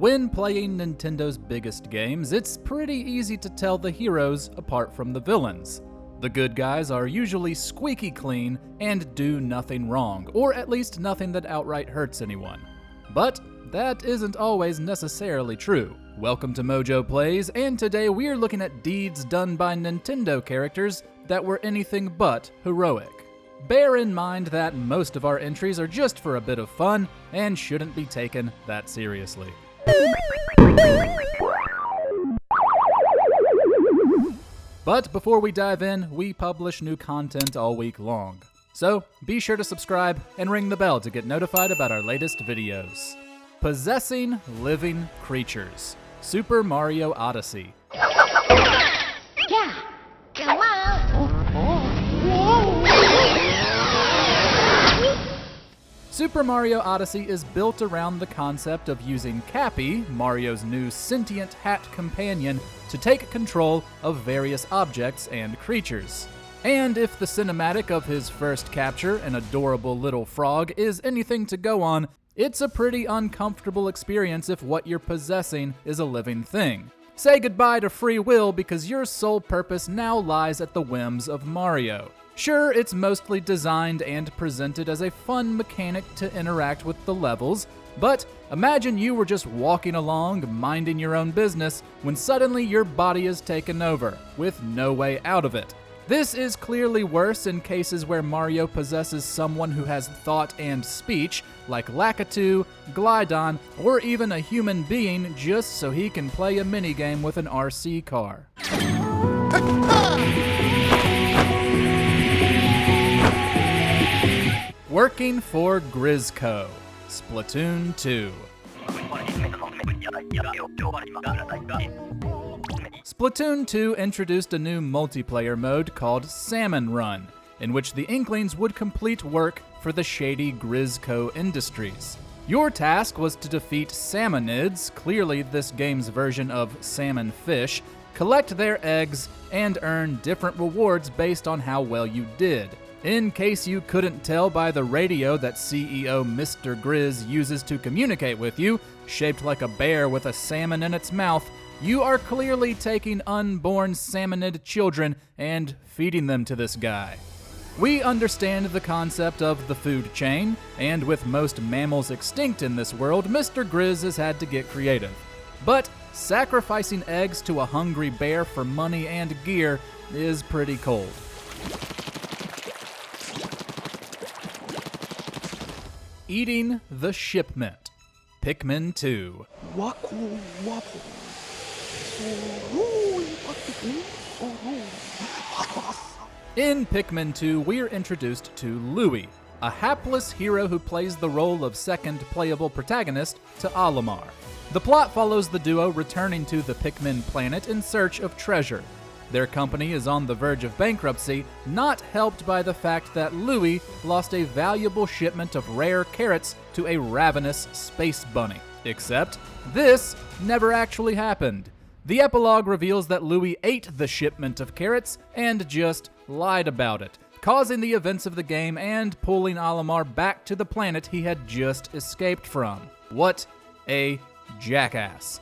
When playing Nintendo's biggest games, it's pretty easy to tell the heroes apart from the villains. The good guys are usually squeaky clean and do nothing wrong, or at least nothing that outright hurts anyone. But that isn't always necessarily true. Welcome to MojoPlays, and today we're looking at deeds done by Nintendo characters that were anything but heroic. Bear in mind that most of our entries are just for a bit of fun and shouldn't be taken that seriously. But before we dive in, we publish new content all week long. So be sure to subscribe and ring the bell to get notified about our latest videos. Possessing living creatures. Super Mario Odyssey. Yeah, come on. Super Mario Odyssey is built around the concept of using Cappy, Mario's new sentient hat companion, to take control of various objects and creatures. And if the cinematic of his first capture, an adorable little frog, is anything to go on, it's a pretty uncomfortable experience if what you're possessing is a living thing. Say goodbye to free will because your sole purpose now lies at the whims of Mario. Sure, it's mostly designed and presented as a fun mechanic to interact with the levels, but imagine you were just walking along, minding your own business, when suddenly your body is taken over, with no way out of it. This is clearly worse in cases where Mario possesses someone who has thought and speech, like Lakitu, Glydon, or even a human being just so he can play a minigame with an RC car. Working for Grizzco, Splatoon 2. Splatoon 2 introduced a new multiplayer mode called Salmon Run, in which the Inklings would complete work for the shady Grizzco Industries. Your task was to defeat salmonids, clearly this game's version of salmon fish, collect their eggs, and earn different rewards based on how well you did. In case you couldn't tell by the radio that CEO Mr. Grizz uses to communicate with you, shaped like a bear with a salmon in its mouth, you are clearly taking unborn salmonid children and feeding them to this guy. We understand the concept of the food chain, and with most mammals extinct in this world, Mr. Grizz has had to get creative. But sacrificing eggs to a hungry bear for money and gear is pretty cold. Eating the Shipment, Pikmin 2. In Pikmin 2, we're introduced to Louie, a hapless hero who plays the role of second playable protagonist to Olimar. The plot follows the duo returning to the Pikmin planet in search of treasure. Their company is on the verge of bankruptcy, not helped by the fact that Louie lost a valuable shipment of rare carrots to a ravenous space bunny. Except, this never actually happened. The epilogue reveals that Louie ate the shipment of carrots and just lied about it, causing the events of the game and pulling Olimar back to the planet he had just escaped from. What a jackass.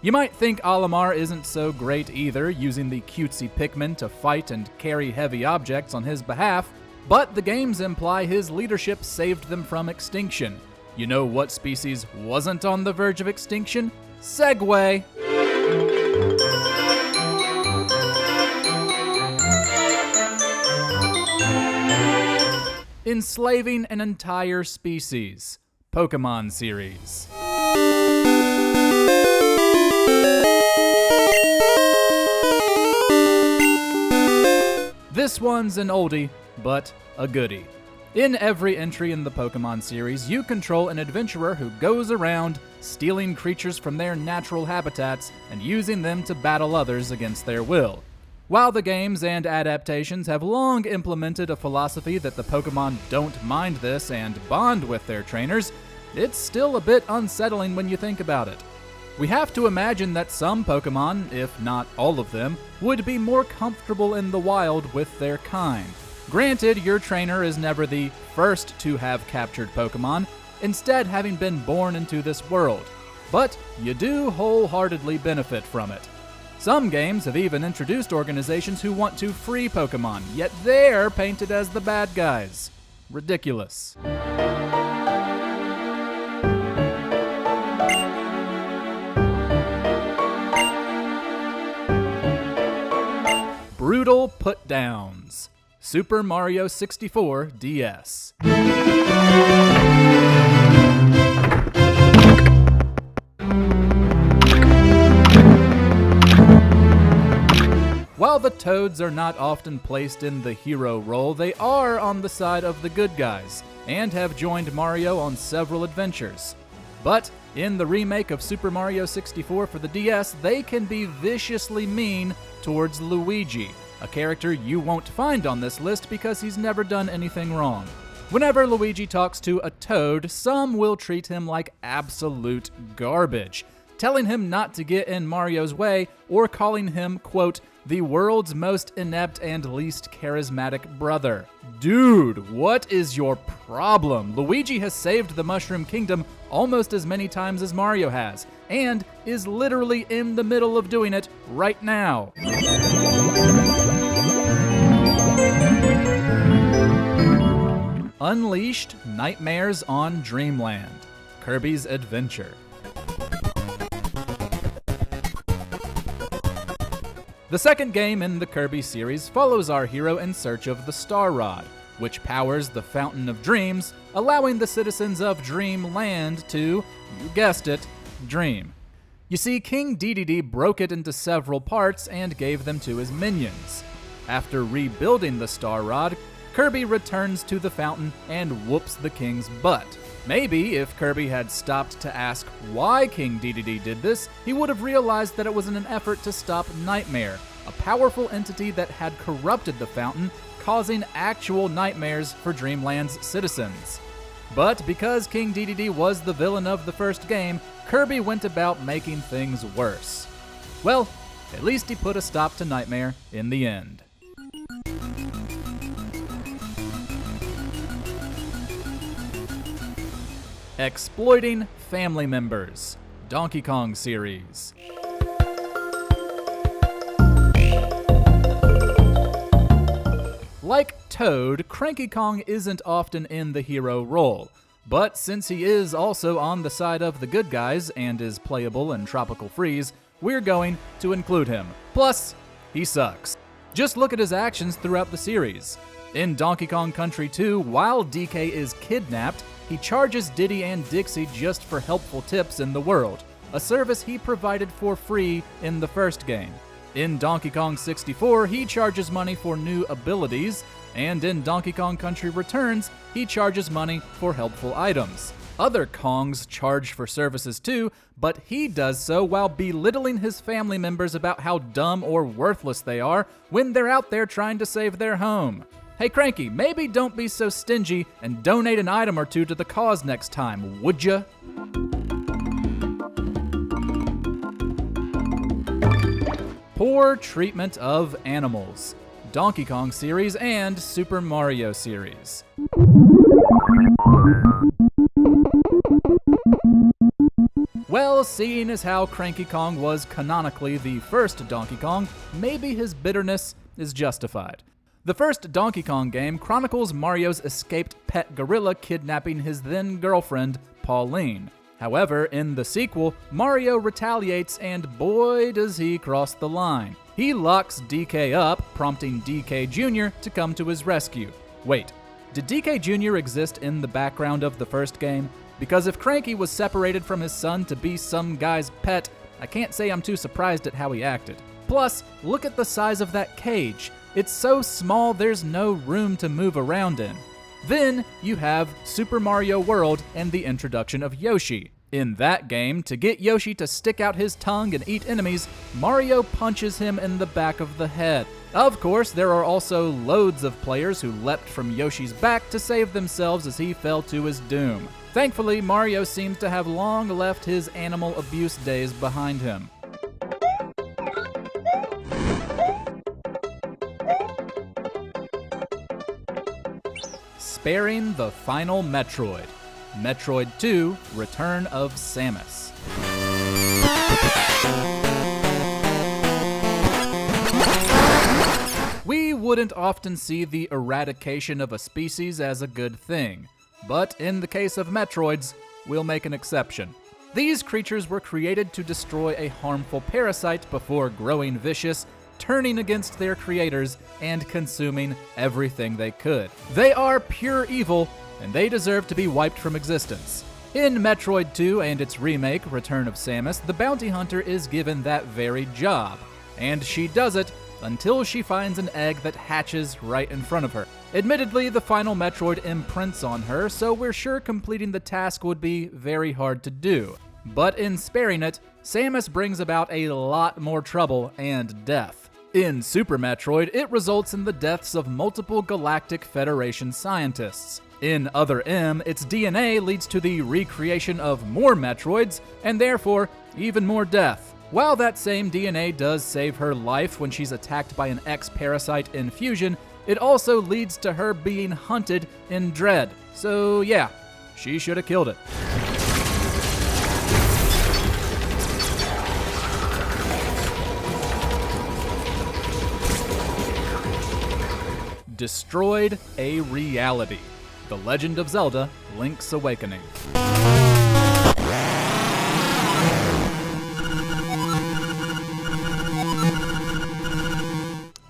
You might think Olimar isn't so great either, using the cutesy Pikmin to fight and carry heavy objects on his behalf, but the games imply his leadership saved them from extinction. You know what species wasn't on the verge of extinction? Segway! Enslaving an entire species. Pokemon series. This one's an oldie, but a goodie. In every entry in the Pokemon series, you control an adventurer who goes around stealing creatures from their natural habitats and using them to battle others against their will. While the games and adaptations have long implemented a philosophy that the Pokemon don't mind this and bond with their trainers, it's still a bit unsettling when you think about it. We have to imagine that some Pokemon, if not all of them, would be more comfortable in the wild with their kind. Granted, your trainer is never the first to have captured Pokemon, instead having been born into this world. but you do wholeheartedly benefit from it. Some games have even introduced organizations who want to free Pokemon, yet they're painted as the bad guys. Ridiculous. Brutal put-downs. Super Mario 64 DS. While the Toads are not often placed in the hero role, they are on the side of the good guys, and have joined Mario on several adventures. But in the remake of Super Mario 64 for the DS, they can be viciously mean towards Luigi, a character you won't find on this list because he's never done anything wrong. Whenever Luigi talks to a Toad, some will treat him like absolute garbage, telling him not to get in Mario's way or calling him, quote, the world's most inept and least charismatic brother. Dude, what is your problem? Luigi has saved the Mushroom Kingdom almost as many times as Mario has, and is literally in the middle of doing it right now. Unleashed Nightmares on Dreamland. Kirby's Adventure. The second game in the Kirby series follows our hero in search of the Star Rod, which powers the Fountain of Dreams, allowing the citizens of Dreamland to, you guessed it, dream. You see, King Dedede broke it into several parts and gave them to his minions. After rebuilding the Star Rod, Kirby returns to the fountain and whoops the king's butt. Maybe if Kirby had stopped to ask why King Dedede did this, he would have realized that it was in an effort to stop Nightmare, a powerful entity that had corrupted the fountain, causing actual nightmares for Dreamland's citizens. But because King Dedede was the villain of the first game, Kirby went about making things worse. Well, at least he put a stop to Nightmare in the end. Exploiting Family Members. Donkey Kong series. Like Toad, Cranky Kong isn't often in the hero role, but since he is also on the side of the good guys and is playable in Tropical Freeze, we're going to include him. Plus, he sucks. Just look at his actions throughout the series. In Donkey Kong Country 2, while DK is kidnapped, he charges Diddy and Dixie just for helpful tips in the world, a service he provided for free in the first game. In Donkey Kong 64, he charges money for new abilities, and in Donkey Kong Country Returns, he charges money for helpful items. Other Kongs charge for services too, but he does so while belittling his family members about how dumb or worthless they are when they're out there trying to save their home. Hey Cranky, maybe don't be so stingy and donate an item or two to the cause next time, would ya? Poor treatment of animals. Donkey Kong series and Super Mario series. Well, seeing as how Cranky Kong was canonically the first Donkey Kong, maybe his bitterness is justified. The first Donkey Kong game chronicles Mario's escaped pet gorilla kidnapping his then-girlfriend, Pauline. However, in the sequel, Mario retaliates and boy does he cross the line. He locks DK up, prompting DK Jr. to come to his rescue. Wait, did DK Jr. exist in the background of the first game? Because if Cranky was separated from his son to be some guy's pet, I can't say I'm too surprised at how he acted. Plus, look at the size of that cage. It's so small there's no room to move around in. Then you have Super Mario World and the introduction of Yoshi. In that game, to get Yoshi to stick out his tongue and eat enemies, Mario punches him in the back of the head. Of course, there are also loads of players who leapt from Yoshi's back to save themselves as he fell to his doom. Thankfully, Mario seems to have long left his animal abuse days behind him. Sparing the final Metroid. Metroid 2: Return of Samus. We wouldn't often see the eradication of a species as a good thing, but in the case of Metroids, we'll make an exception. These creatures were created to destroy a harmful parasite before growing vicious, turning against their creators, and consuming everything they could. They are pure evil, and they deserve to be wiped from existence. In Metroid 2 and its remake, Return of Samus, the bounty hunter is given that very job, and she does it until she finds an egg that hatches right in front of her. Admittedly, the final Metroid imprints on her, so we're sure completing the task would be very hard to do. But in sparing it, Samus brings about a lot more trouble and death. In Super Metroid, it results in the deaths of multiple Galactic Federation scientists. In Other M, its DNA leads to the recreation of more Metroids, and therefore, even more death. While that same DNA does save her life when she's attacked by an X-parasite in Fusion, it also leads to her being hunted in Dread. So yeah, she should have killed it. Destroyed a reality. The Legend of Zelda: Link's Awakening.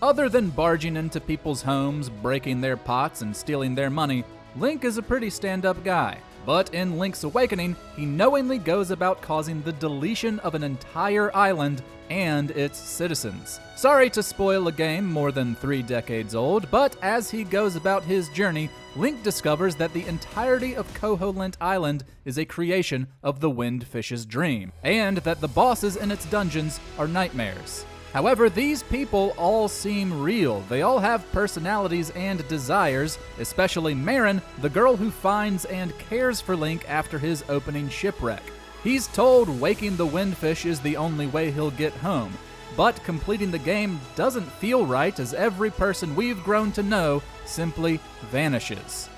Other than barging into people's homes, breaking their pots, and stealing their money, Link is a pretty stand-up guy. But in Link's Awakening, he knowingly goes about causing the deletion of an entire island and its citizens. Sorry to spoil a game more than 3 decades old, but as he goes about his journey, Link discovers that the entirety of Koholint Island is a creation of the Windfish's dream, and that the bosses in its dungeons are nightmares. However, these people all seem real. They all have personalities and desires, especially Marin, the girl who finds and cares for Link after his opening shipwreck. He's told waking the Windfish is the only way he'll get home, but completing the game doesn't feel right as every person we've grown to know simply vanishes.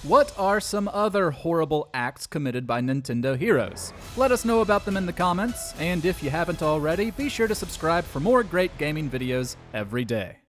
What are some other horrible acts committed by Nintendo heroes? Let us know about them in the comments, and if you haven't already, be sure to subscribe for more great gaming videos every day.